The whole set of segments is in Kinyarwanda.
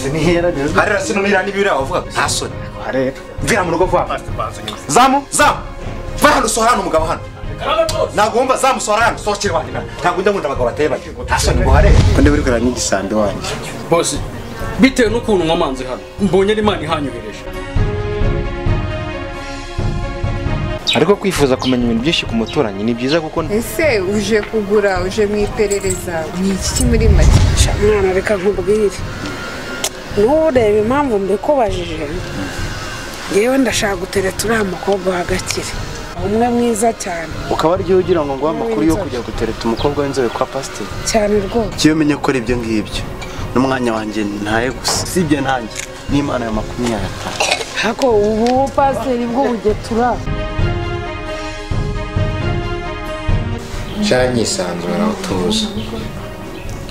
sinihera rero harira sinumira n'ibiri avuga nta soni harera mvira mu rugo vuba zamu va hano sohora hano umugabo hano nagomba zamu sohora hano sohokera wanjye ntabwo njya nkunda abagabo bateye bake nta soni ngo harera kandi buri kurana n'igisambi wanjye bose bitewe n'ukuntu nkomanze hano mbonye n'Imana ihanyohereje ariko kwifuza kumenya ibintu byinshi ku muturanyi ni byiza kuko ese uje kugura uje mu iperereza ni iki muri make mwana reka nkubwire nturebe impamvu mbikubajije ngewe ndashaka gutereta uriya mukobwa wa Gakire umwe mwiza cyane ukaba aryo ugira ngo ngo amakuru yo kujya gutereta umukobwa w'inzobe kwa pasiteri cyane rwose kiyo menye ko ibyo ngibyo n'umwanya wanjye ntaye gusa sibye ntanjye n'Imana ya 25 hako ubu pasiteri bwo bugetura cyanyisanzura utuza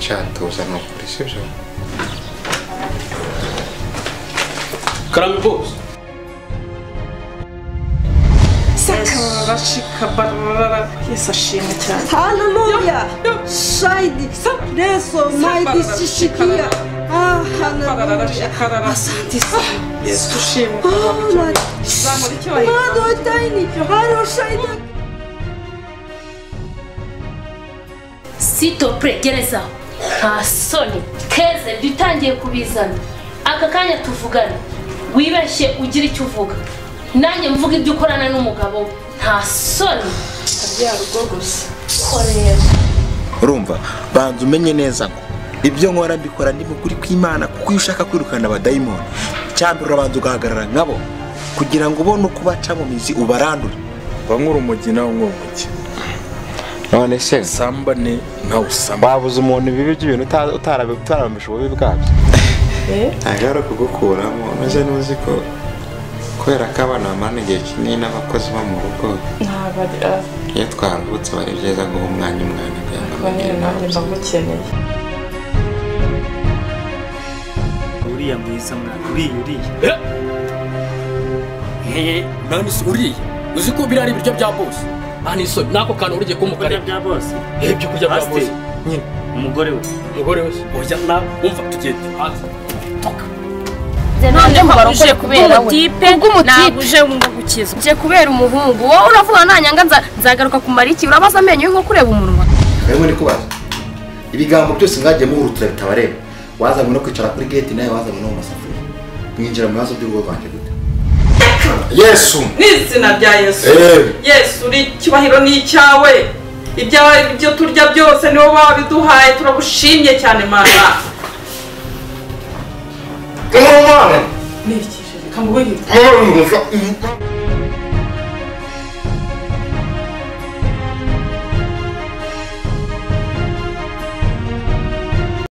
cyatuza no kuri sibyo karame bose Shikabarara yesashimwe cyane Hallelujah Shaidi Reso Maidi Shishikia Hallelujah Asante Yesu shimwe zamura icyubahiro Mado Taini Haro Shaidi Sito pregereza nta soni keze dutangiye kubizana aka kanya tuvugana wibeshye ugira icyo uvuga nanjye mvuga ibyo ukorana n'umugabo nta soni abya rugo gusa korera urumva banza umenye neza ngo ibyo nkora mbikora ndi mukuri kw'Imana kuko iyo ushaka kwirukana abadayimoni cyambere urabanza ugahagarara nkabo kugira ngo ubone uko baca mu mizi ubarandure bankura umugina w'umwumuki none se sambane nta usamba babuze umuntu bibi by'ibintu utarabamisha ububi bwabyo ntabwo kugukuramo maze nuzi ko kubera ko abana bamara igihe kinini n'abakozi bo mu rugo iyo twaruhutse bari byiza guha umwanya nanjye ndagukeneye uriya mwiza mwana uriya nani se uriya uzi ko birari ibiryo bya boss ani so nako kantu urije kumukare bya bose ibyo kurya bya boss nyine umugore we oya na umva tugende toka nanje mbaruje kubera we naguje ndagukiza je kubera umuhungu wowe uravuga nanyanga nzagaruka kumara iki urabaza amenyo nko kureba umunwa wewe ni kubaza ibigambo byose mwagiye muhurutira bitabareba wazanywe no kwicara kuri gate naye wazanywe no masafuri mwinjira mu bibazo by'urugo rwanjye gute Yesu n'izina rya Yesu Yesu uri cyubahiro ni icyawe ibyo turya byose niwo wabiduhaye turagushimye cyane Mana Come on Niki kamubwira